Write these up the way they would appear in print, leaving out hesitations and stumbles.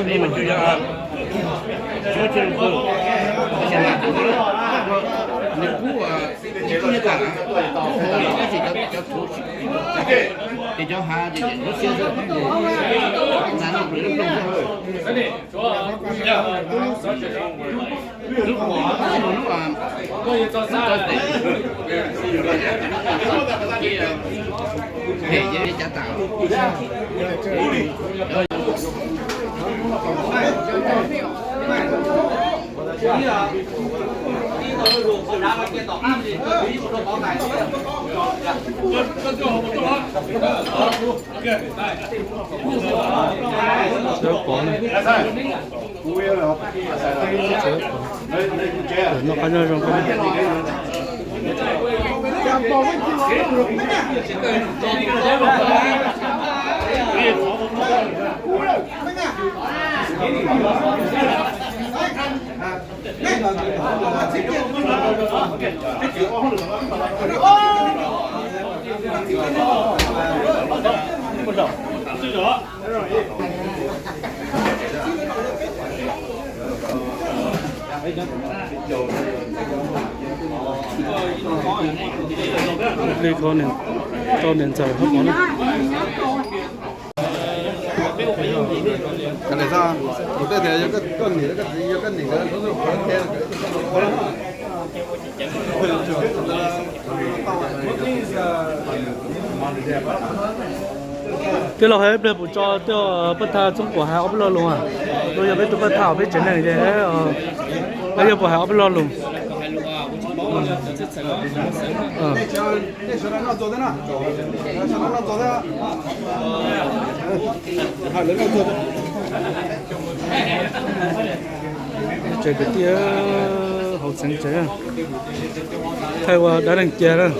นี่มันอยู่ยังชื่อชื่อคือใช่ไหมนี่กูชื่อกันก็สิจะถูกที่จะหาจะรู้สึกนั่นเป็นเรื่องของ如果我们话，我要做啥的？也加大。nó có nơi rồi đây con nền trời hấp món này cái này sao một cái thế cái cân này cái này cái lò hết đây cho bất tha trong của hai ốp lo luôn à tôi giờ biết tôi bất thảo biết chuyện này thế bây giờ của hai ốp lo luôn chơi cái tia hậu sinh chơi à thay qua đã đằng kia rồi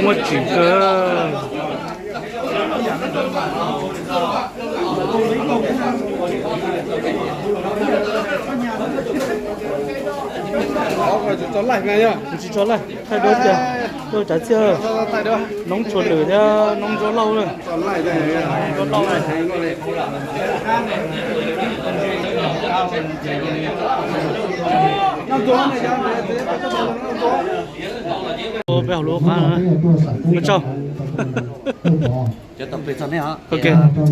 mua chỉ cơ cho lại này nhá chỉ cho lại thay đôi kìa tôi trả chưa nóng chuột lửa ra nóng gió lâu rồi cho lại đây gió lâu này ô béo lúa quá rồi một trăm cho tập về sau này hả? ok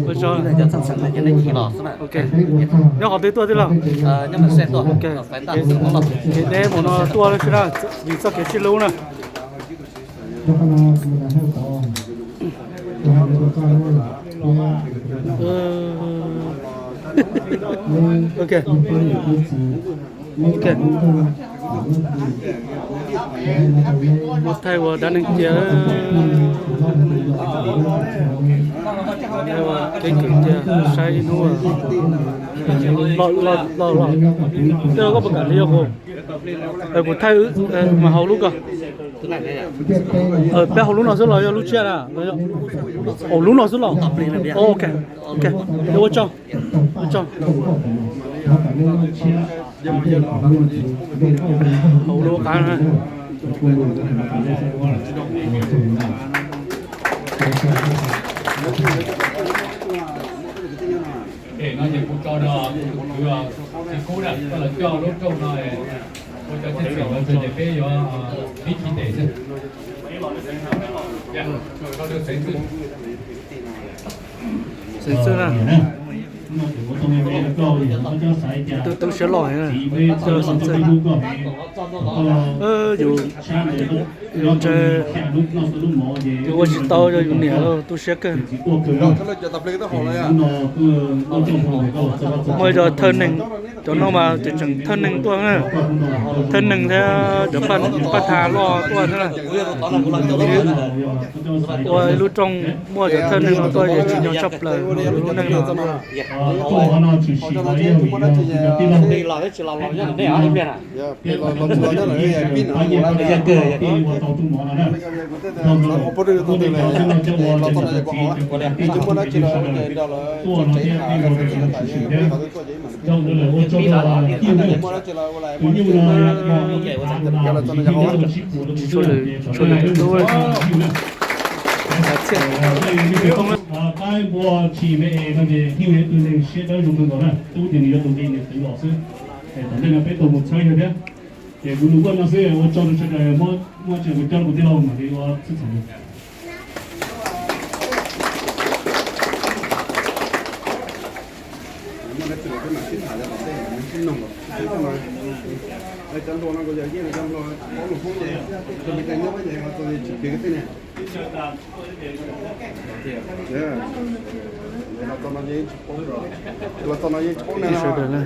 một trăm cho sẵn sàng này cho nên khi lò ok nhớ học tới tua thế nào nhưng mà xe tua ok phải tạm dừng một cái đấy một nó tua lên ra vì sao cái chi lâu nè ok ok một thay vào đan kia cái kia sai nữa lọ đây có một cái liều không một thay mà hầu lúc à bé hầu lúc nào rất là lúc chia à hầu lúc nào rất là ok ok để cho hầu lúc cá này để nó chỉ cũng cho nó thì cũ này tức là cho lúc trong này tôi cho thiết nó tôi để cái lý trí để chứ nó được xây dựng tôi sẽ lòi này tôi sẵn sàng dù chơi dù chỉ tao cho dùng nẻ đâu tôi sẽ cần bây giờ thân này cho nó mà chỉ chẳng thân này tôi nữa thân này theo cho phần thả lo tôi thế này tôi lúc trong mua cho thân này tôi chỉ nhau chập là lúc này 做完了就洗了也有一个地方。 đi lò đấy chỉ lò lò nhất đấy hả em biết à? Dạ, bây giờ làm sao nó lại cái pin而且把这个地我到中国了呢。 我不是都对了，老早那就光好了，就不能去了，到了做这一行，这个大爷没好多做这嘛。让这个我找到了第六，我去了，我来，第六呢，要了真的好。处理都会该我前面那个因为对那些的用那个呢，都定你要都给你对老师，反正呢别多么参与的。如果那些我找的这个我这个找不到嘛，给我支持的。 chân đồ nó có giờ kia là chân đồ có một phút vậy, tôi bị đánh nhớ vậy mà tôi chỉ cái thế này. Là tao nói gì, là tao nói gì, chỗ này là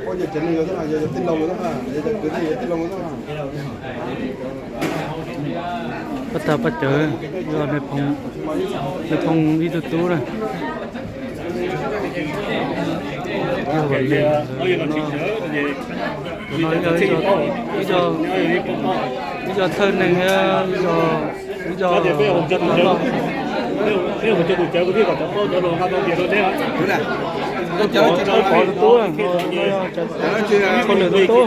có giờ chân này thế nào, giờ tin lòng nữa hả, giờ cái gì tin lòng nữa hả? bắt đầu bắt chờ rồi mẹ phong đi từ tú này nó nói lý do thân này lý do nó nếu mà chơi được chơi cái gì còn cho đồ không tiền đâu thế hả? Đúng này, tôi chơi chỉ bỏ được tú à, con lửa được tú,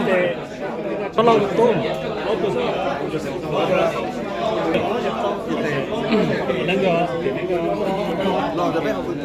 có lâu được tú. lo cho bé học được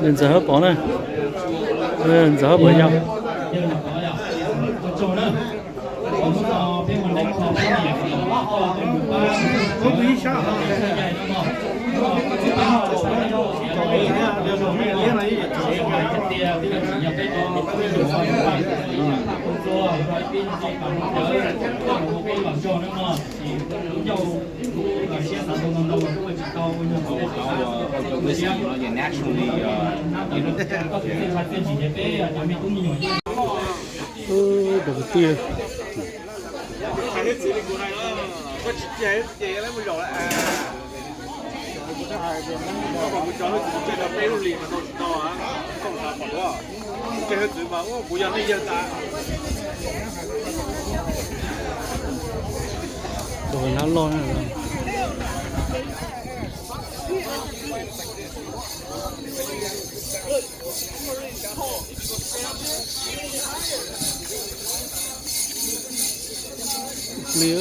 Đừng giờ hấp bỏ này, đừng giờ hấp bởi nhau. Đầu tiên rồi nó lo này rồi. Mía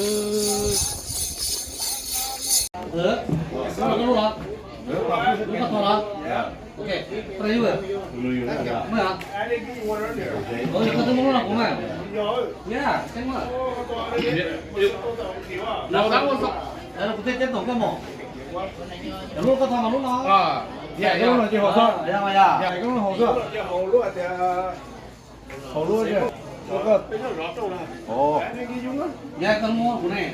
Oke, pernah juga? Mana? Oh, ya ketemu orang kau mana? Ya, saya mana? Nào đóng con sọc. Là có thể tiếp tục cái mỏ. Để lúc có thằng nào lúc nào? À, dạ, cái là gì hồ sơ? Dạ mà dạ. Dạ, cái là hồ sơ. Hồ lúa thì hồ lúa chứ. Ồ. Dạ, con mua của này.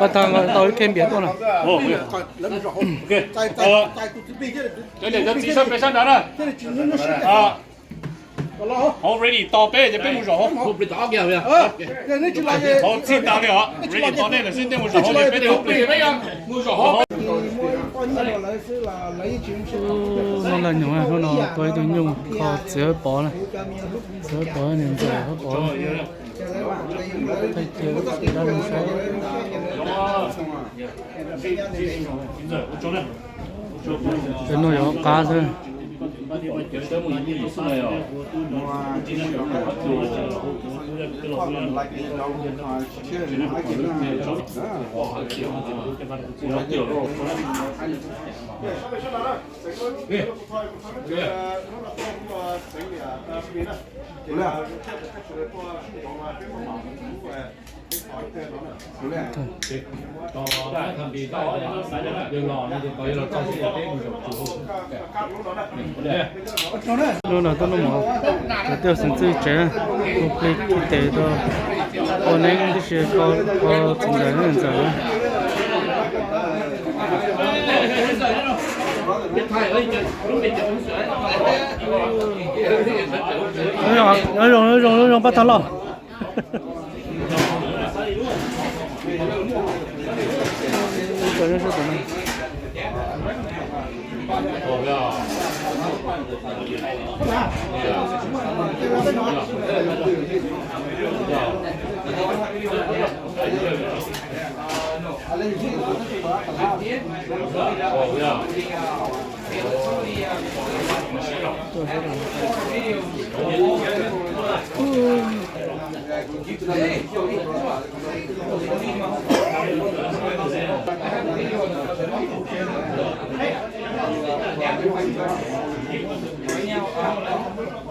bắt thằng tôi kem biển tôi nào. Ồ, ok. Cái này chỉ sân phải sân đó nè. À. Already 到背就并不少，我不打给了。好，先打了，ready 到那了，现在我少好的，别的别的呀，我少好。nó là nhung à, nó tôi nhung khó chữa bỏ này, chữa bỏ nên giờ hết bỏ. Thầy chữa ra làm sao? Cái nó có cá thôi. 这么一意思没有？luôn là tôi nó mở tôi sinh chơi trẻ tôi play kinh tế đó còn nên cái gì có chính giải nên giải nó rong bắt thằng lo cái nó sẽ thế này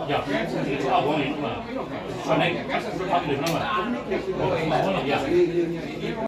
Ja, auch nicht. Schon nicht. Haben wir noch mal. Ja.